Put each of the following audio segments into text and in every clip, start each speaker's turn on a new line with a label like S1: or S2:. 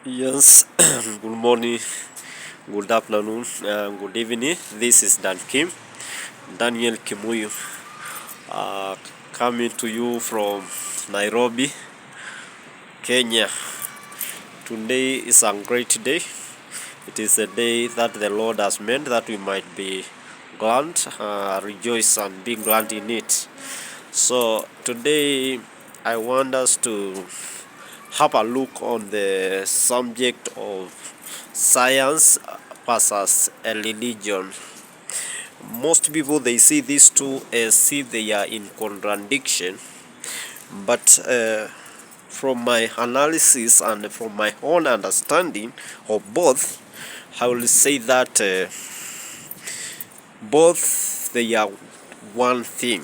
S1: Yes, good morning, good afternoon, good evening. This is Dan Kim, Daniel Kimuyu, uh, coming to you from Nairobi, Kenya. Today is a great day. It is a day that the Lord has made that we might be glad, rejoice, and be glad in it. So, today I want us to have a look on the subject of science versus a religion. Most people they see these two as if they are in contradiction, but from my analysis and from my own understanding of both, I will say that both they are one thing.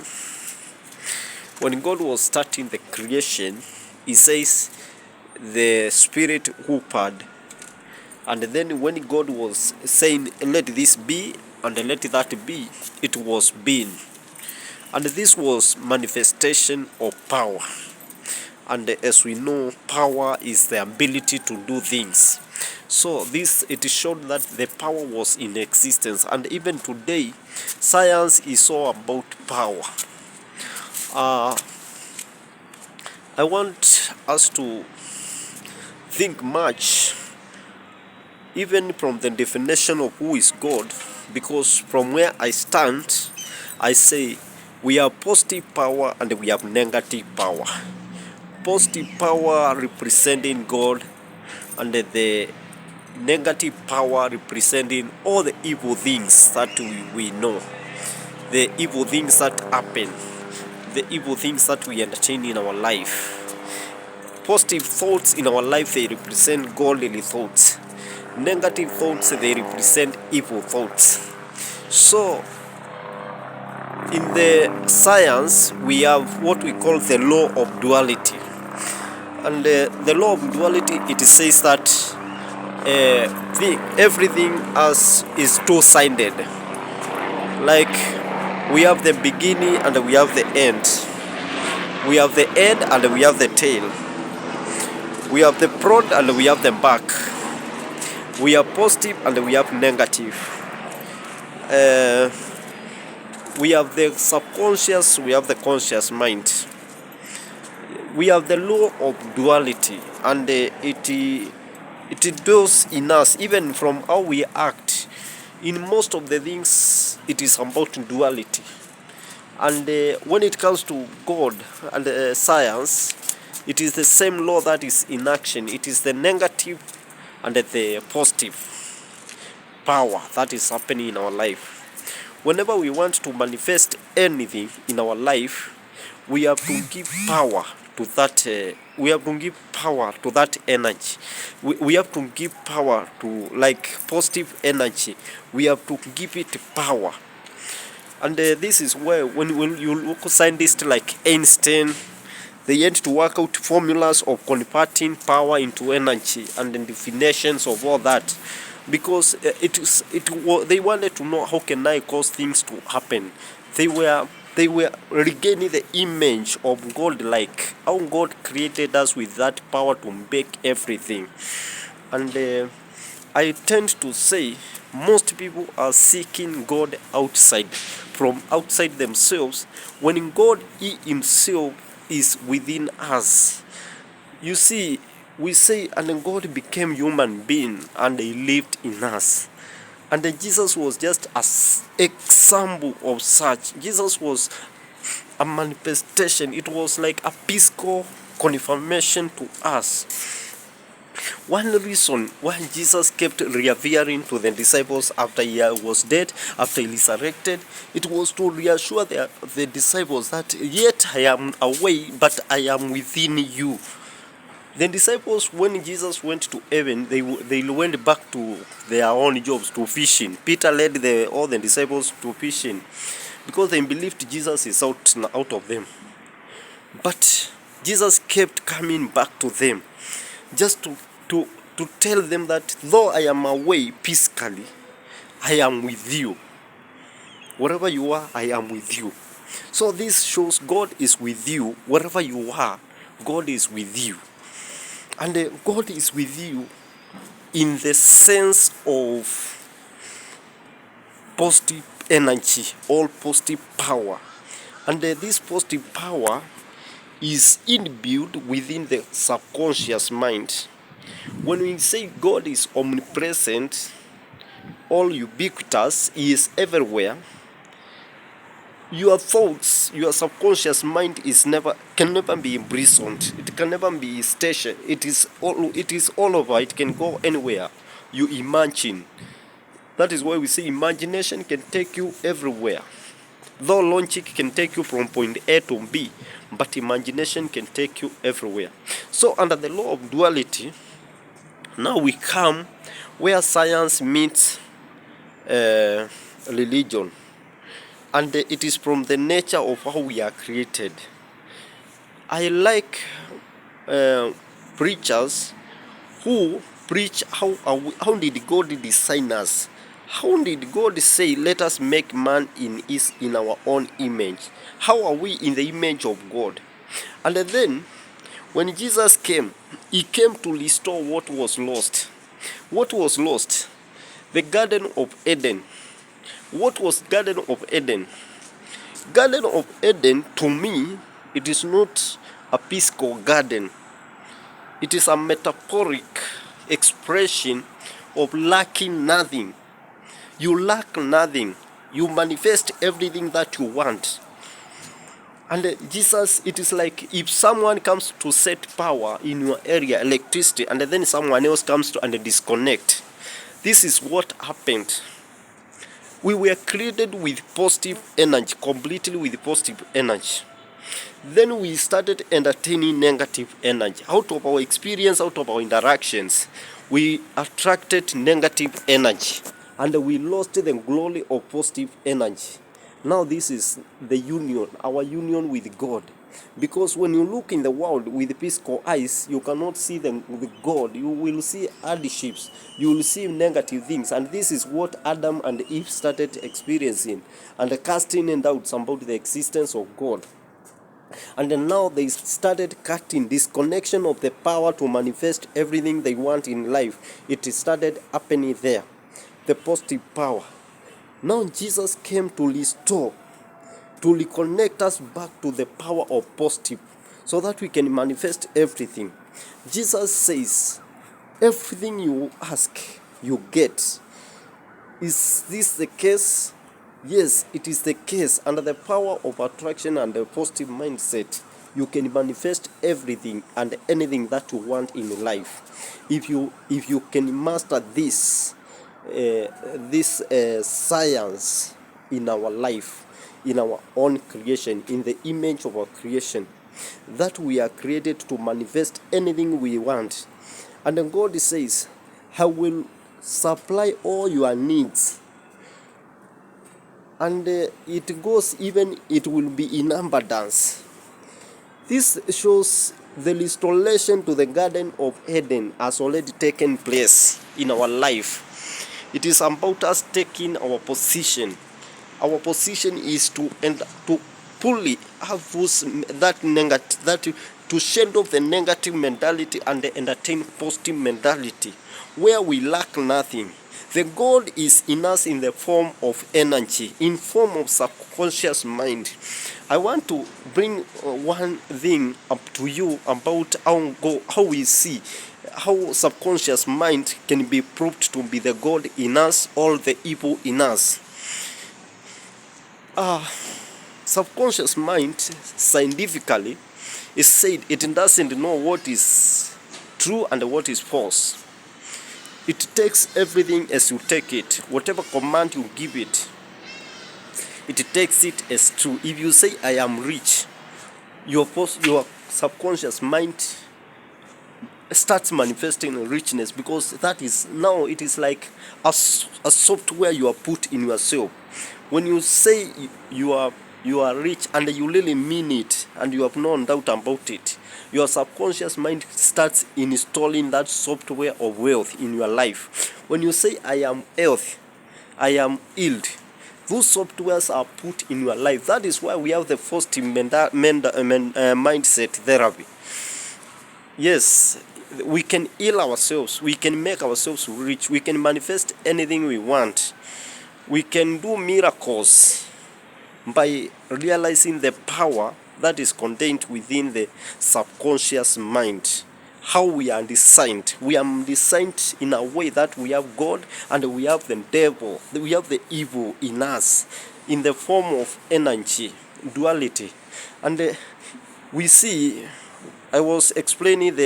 S1: When God was starting the creation, He says the Spirit whispered. And then when God was saying, let this be, and let that be, it was being. And this was manifestation of power. And as we know, power is the ability to do things. So it showed that the power was in existence. And even today, science is all about power. I want us to think much even from the definition of who is God, because from where I stand, I say we have positive power and we have negative power. Positive power representing God, and the negative power representing all the evil things that we know, the evil things that happen, the evil things that we entertain in our life. Positive thoughts in our life, they represent godly thoughts. Negative thoughts, they represent evil thoughts. So in the science, we have what we call the law of duality. And the law of duality, it says that everything is two-sided. Like we have the beginning and we have the end. We have the head and we have the tail. We have the front and we have the back. We have positive and we have negative. We have the subconscious, we have the conscious mind. We have the law of duality, and it does in us, even from how we act. In most of the things, it is about duality. And when it comes to God and science, it is the same law that is in action. It is the negative and the positive power that is happening in our life. Whenever we want to manifest anything in our life, we have to give power to that. We have to give power to that energy. We have to give power to, like, positive energy. We have to give it power. And this is where when you look at scientists like Einstein, they had to work out formulas of converting power into energy and the definitions of all that, because they wanted to know how can I cause things to happen. They were regaining the image of God, like how God created us with that power to make everything. And I tend to say most people are seeking God outside, from outside themselves, when God He Himself is within us. You see, we say, and God became human being and He lived in us. And then Jesus was just an example of such. Jesus was a manifestation. It was like a physical confirmation to us. One reason why Jesus kept reappearing to the disciples after He was dead, after He resurrected, it was to reassure the disciples that yet I am away, but I am within you. The disciples, when Jesus went to heaven, they went back to their own jobs, to fishing. Peter led all the disciples to fishing because they believed Jesus is out of them. But Jesus kept coming back to them just to tell them that though I am away physically, I am with you. Wherever you are, I am with you. So this shows God is with you. Wherever you are, God is with you. And God is with you in the sense of positive energy or positive power. And this positive power is inbuilt within the subconscious mind. When we say God is omnipresent, all ubiquitous, He is everywhere, your thoughts, your subconscious mind can never be imprisoned. It can never be stationed. It is all over. It can go anywhere you imagine. That is why we say imagination can take you everywhere. Though logic can take you from point A to B, but imagination can take you everywhere. So under the law of duality, now we come where science meets religion. And it is from the nature of how we are created. I like preachers who preach how did God design us? How did God say, let us make man in our own image? How are we in the image of God? And then, when Jesus came, He came to restore what was lost. What was lost? The Garden of Eden. What was Garden of Eden? Garden of Eden, to me, it is not a physical garden. It is a metaphoric expression of lacking nothing. You lack nothing. You manifest everything that you want. And Jesus, it is like if someone comes to set power in your area, electricity, and then someone else comes to and disconnect. This is what happened. We were created with positive energy, completely with positive energy. Then we started entertaining negative energy. Out of our experience, out of our interactions, we attracted negative energy and we lost the glory of positive energy. Now this is the union, our union with God. Because when you look in the world with physical eyes, you cannot see the God. You will see hardships. You will see negative things. And this is what Adam and Eve started experiencing and casting in doubts about the existence of God. And then now they started cutting disconnection of the power to manifest everything they want in life. It started happening there. The positive power. Now Jesus came to restore, to reconnect us back to the power of positive so that we can manifest everything. Jesus says, everything you ask, you get. Is this the case? Yes, it is the case. Under the power of attraction and the positive mindset, you can manifest everything and anything that you want in life. If you can master this science in our life, in our own creation, in the image of our creation, that we are created to manifest anything we want. And then God says, I will supply all your needs. And it goes even, it will be in abundance. This shows the restoration to the Garden of Eden has already taken place in our life. It is about us taking our position. Our position is to fully have to shed off the negative mentality and entertain positive mentality, where we lack nothing. The God is in us in the form of energy, in form of subconscious mind. I want to bring one thing up to you about how we see how subconscious mind can be proved to be the God in us, all the evil in us. Subconscious mind, scientifically, is said it doesn't know what is true and what is false. It takes everything as you take it. Whatever command you give it, it takes it as true. If you say, I am rich, your subconscious mind starts manifesting richness, because that is now, it is like a software you are put in yourself. When you say you are rich and you really mean it and you have no doubt about it, your subconscious mind starts installing that software of wealth in your life. When you say, I am health, I am healed, those softwares are put in your life. That is why we have the first mindset therapy. Yes, We can heal ourselves, we can make ourselves rich, we can manifest anything we want, we can do miracles by realizing the power that is contained within the subconscious mind. How we are designed. We are designed in a way that we have God and we have the devil, we have the evil in us in the form of energy, duality. And we see, I was explaining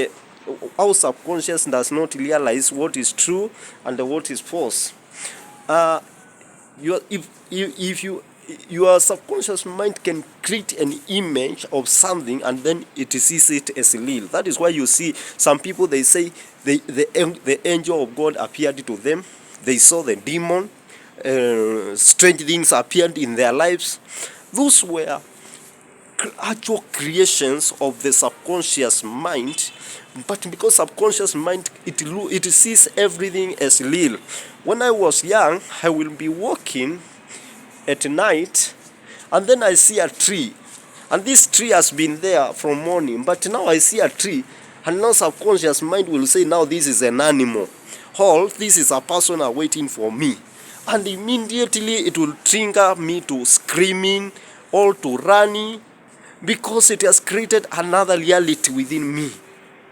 S1: our subconscious does not realize what is true and what is false. If your subconscious mind can create an image of something and then it sees it as real. That is why you see some people, they say the angel of God appeared to them, they saw the demon, strange things appeared in their lives. Those were actual creations of the subconscious mind, but because subconscious mind, it sees everything as real. When I was young, I will be walking at night and then I see a tree, and this tree has been there from morning, but now I see a tree, and now subconscious mind will say, now this is an animal, or this is a person waiting for me, and immediately it will trigger me to screaming or to running, because it has created another reality within me.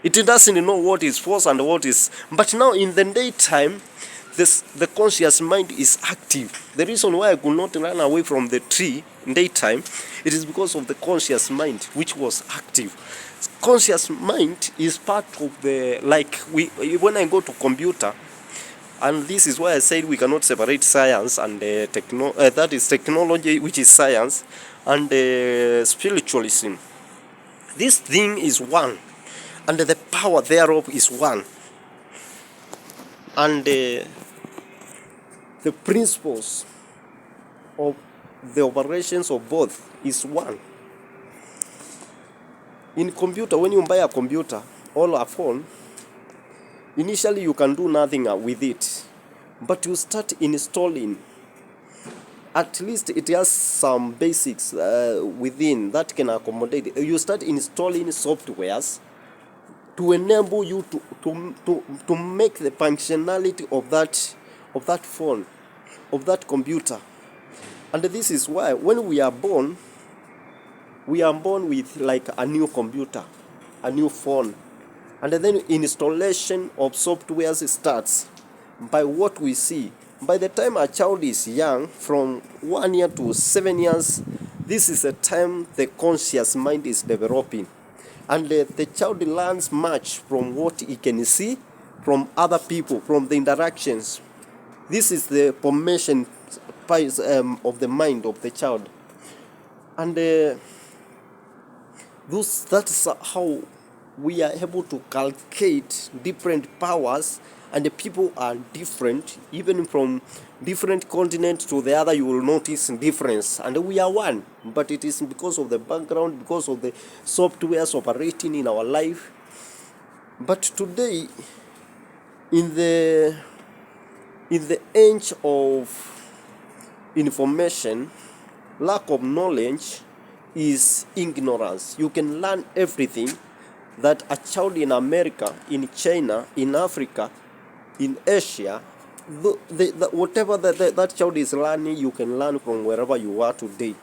S1: It doesn't know what is false and what is. But now in the daytime, the conscious mind is active. The reason why I could not run away from the tree in daytime, it is because of the conscious mind, which was active. Conscious mind is part of the, like, when I go to computer, and this is why I said we cannot separate science and that is technology, which is science, and spiritualism. This thing is one, and the power thereof is one, and the principles of the operations of both is one. In computer, when you buy a computer or a phone, initially you can do nothing with it, but you start installing. At least it has some basics within that can accommodate. You start installing softwares to enable you to make the functionality of that phone, of that computer. And this is why when we are born with like a new computer, a new phone, and then installation of softwares starts by what we see. By the time a child is young, from 1 year to 7 years, this is the time the conscious mind is developing. And the child learns much from what he can see, from other people, from the interactions. This is the formation of the mind of the child. And that is how we are able to calculate different powers, and the people are different. Even from different continent to the other, you will notice difference, and we are one, but it is because of the background, because of the softwares operating in our life. But today, in the age of information, lack of knowledge is ignorance. You can learn everything that a child in America, in China, in Africa, in Asia, whatever that child is learning, you can learn from wherever you are today.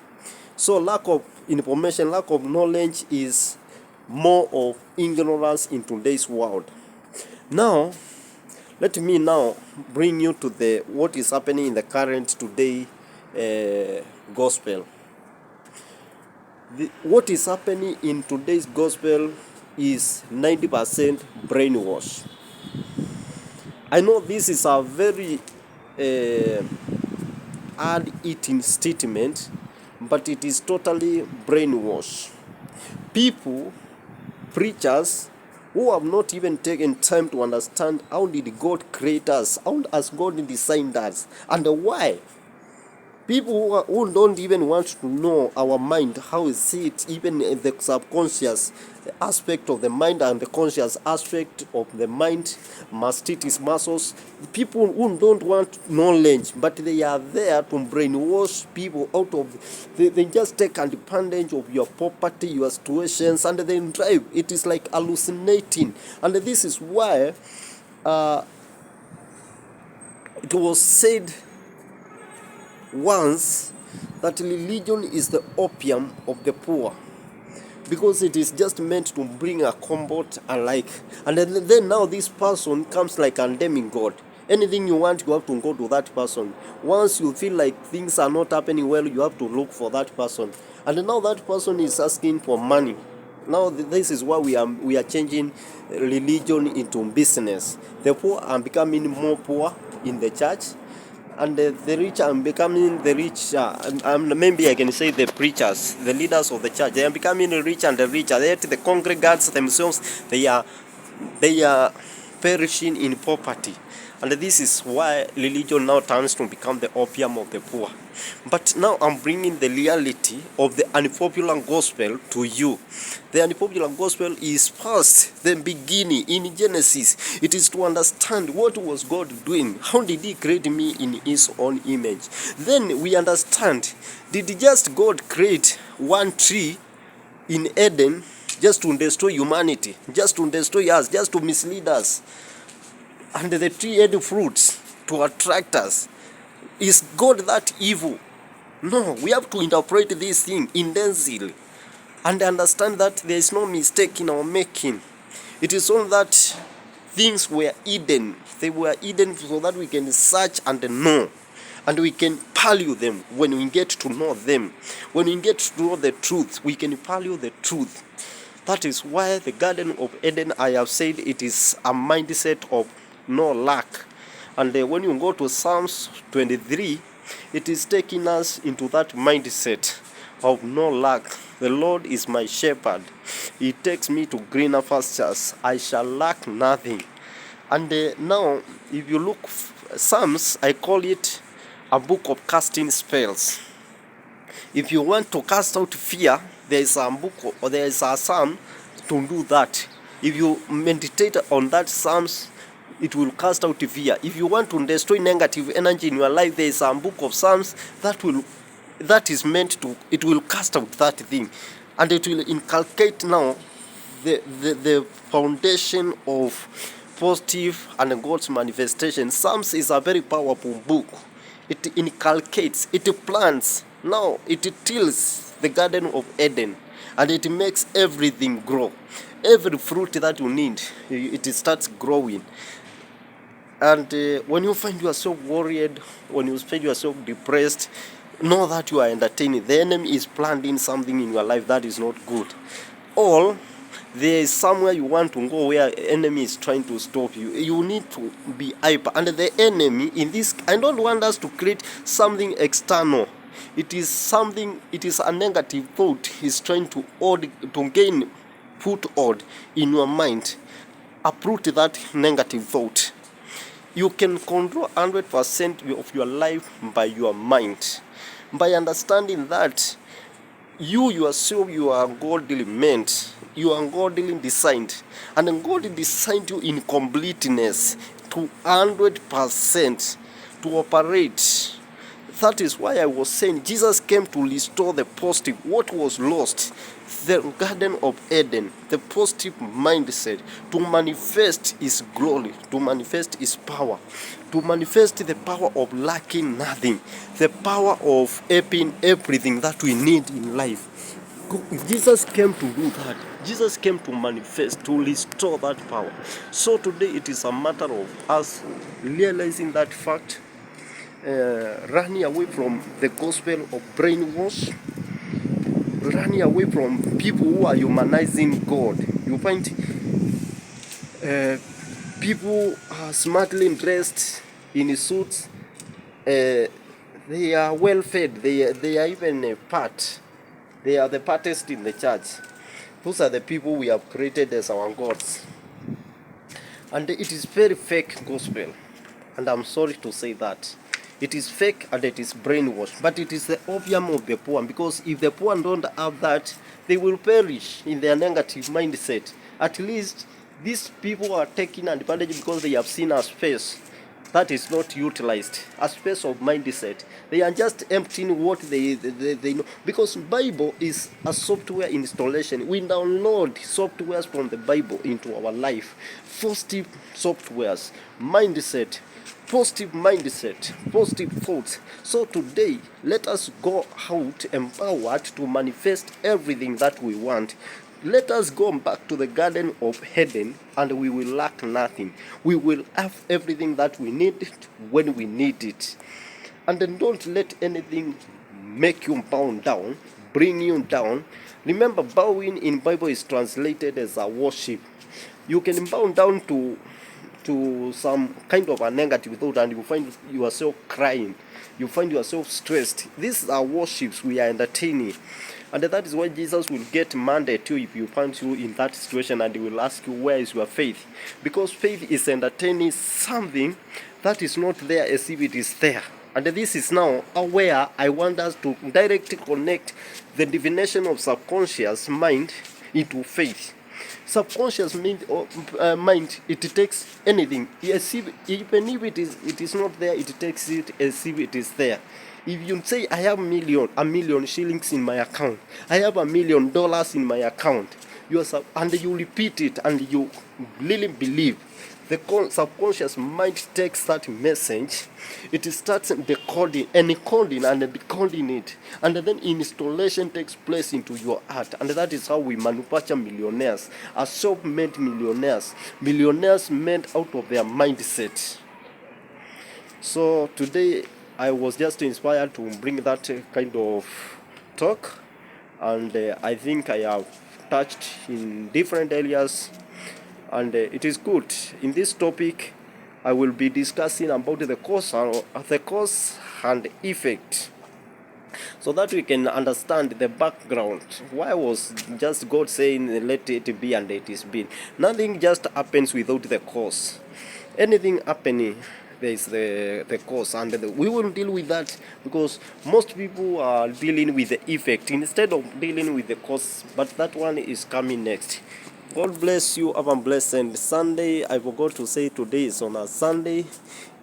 S1: So lack of information, lack of knowledge is more of ignorance in today's world. Now, let me now bring you to what is happening in the current today gospel. What is happening in today's gospel is 90% brainwash. I know this is a very hard-hitting statement, but it is totally brainwash. People, preachers, who have not even taken time to understand how did God create us, how has God designed us, and why. People who don't even want to know our mind, how is it, even the subconscious aspect of the mind and the conscious aspect of the mind, mastitis, muscles. People who don't want knowledge, but they are there to brainwash people out of. They just take advantage of your property, your situations, and then drive. It is like hallucinating, and this is why it was said once that religion is the opium of the poor, because it is just meant to bring a comfort alike. And then now this person comes like a demigod. Anything you want, you have to go to that person. Once you feel like things are not happening well, you have to look for that person. And now that person is asking for money. Now this is why we are changing religion into business. The poor are becoming more poor in the church, and the rich are becoming the rich. Maybe I can say the preachers, the leaders of the church, they are becoming rich and richer. Yet the congregants themselves, they are perishing in poverty. And this is why religion now turns to become the opium of the poor. But now I'm bringing the reality of the unpopular gospel to you. The unpopular gospel is first the beginning in Genesis. It is to understand what was God doing. How did he create me in his own image? Then we understand, did just God create one tree in Eden just to destroy humanity, just to destroy us, just to mislead us? And the tree had fruits to attract us. Is God that evil? No, we have to interpret this thing intensely and understand that there is no mistake in our making. It is all that things were hidden. They were hidden so that we can search and know, and we can value them when we get to know them. When we get to know the truth, we can value the truth. That is why the Garden of Eden, I have said, it is a mindset of no lack. And when you go to Psalms 23, it is taking us into that mindset of no lack. The Lord is my shepherd. He takes me to greener pastures. I shall lack nothing. And now, if you look, Psalms, I call it a book of casting spells. If you want to cast out fear, there is a book or there is a psalm to do that. If you meditate on that psalms, it will cast out fear. If you want to destroy negative energy in your life, there is a book of Psalms that is meant to, it will cast out that thing, and it will inculcate now the foundation of positive and God's manifestation. Psalms is a very powerful book. It inculcates, it plants, now it tills the Garden of Eden, and it makes everything grow. Every fruit that you need, it starts growing. And when you find yourself worried, when you find yourself depressed, know that you are entertaining. The enemy is planting something in your life that is not good. Or there is somewhere you want to go where enemy is trying to stop you. You need to be hyper. And the enemy in this, I don't want us to create something external. It is something, it is a negative thought. He's trying to gain foothold in your mind. Uproot that negative thought. You can control 100% of your life by your mind. By understanding that you yourself, you are godly meant, you are godly designed, and God designed you in completeness to 100% to operate. That is why I was saying Jesus came to restore the positive, what was lost, the Garden of Eden, the positive mindset, to manifest his glory, to manifest his power, to manifest the power of lacking nothing, the power of having everything that we need in life. Jesus came to do that. Jesus came to manifest, to restore that power. So today it is a matter of us realizing that fact, running away from the gospel of brainwash, running away from people who are humanizing God. You find people are smartly dressed in suits. They are well fed. They are even a part. They are the fattest in the church. Those are the people we have created as our gods. And it is very fake gospel. And I'm sorry to say that. It is fake and it is brainwashed, but it is the opium of the poor, because if the poor don't have that, they will perish in their negative mindset. At least these people are taking advantage because they have seen a space that is not utilized, a space of mindset. They are just emptying what they know, because Bible is a software installation. We download softwares from the Bible into our life, positive softwares, mindset, positive mindset, positive thoughts. So today, let us go out empowered to manifest everything that we want. Let us go back to the Garden of Eden and we will lack nothing. We will have everything that we need when we need it. And then don't let anything make you bow down, bring you down. Remember, bowing in Bible is translated as a worship. You can bow down to some kind of a negative thought and you find yourself crying, you find yourself stressed. These are worships we are entertaining, and that is why Jesus will get mad at you if you find you in that situation, and he will ask you, where is your faith? Because faith is entertaining something that is not there as if it is there. And this is now where I want us to directly connect the definition of subconscious mind into faith. Subconscious mind, it takes anything as if, even if it is not there, it takes it as if it is there. If you say, I have a million shillings in my account, I have $1 million in my account, and you repeat it and you really believe, the subconscious mind takes that message, it starts decoding and decoding it, and then installation takes place into your heart. And that is how we manufacture millionaires, are self-made millionaires made out of their mindset. So today I was just inspired to bring that kind of talk, and I think I have touched in different areas, and it is good. In this topic, I will be discussing about the cause and effect, so that we can understand the background. Why was just God saying, let it be, and it is been? Nothing just happens without the cause. Anything happening, there is the cause, and we will deal with that, because most people are dealing with the effect instead of dealing with the cause, but that one is coming next. God bless you. Have a blessed Sunday. I forgot to say today is on a Sunday,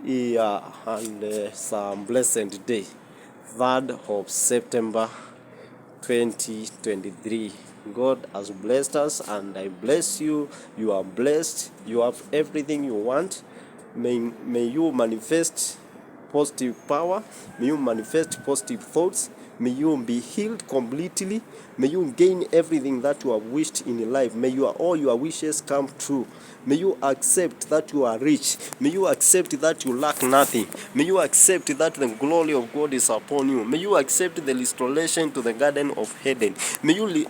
S1: and some blessed day, 3rd of September 2023. God has blessed us, and I bless you. You are blessed. You have everything you want. May you manifest positive power. May you manifest positive thoughts. May you be healed completely. May you gain everything that you have wished in your life. May all your wishes come true. May you accept that you are rich. May you accept that you lack nothing. May you accept that the glory of God is upon you. May you accept the restoration to the Garden of Eden. May you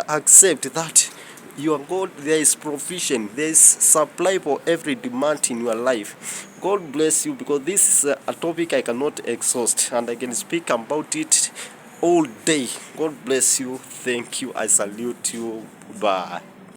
S1: accept that your God, there is provision, there is supply for every demand in your life. God bless you, because this is a topic I cannot exhaust, and I can speak about it all day. God bless you. Thank you. I salute you. Bye.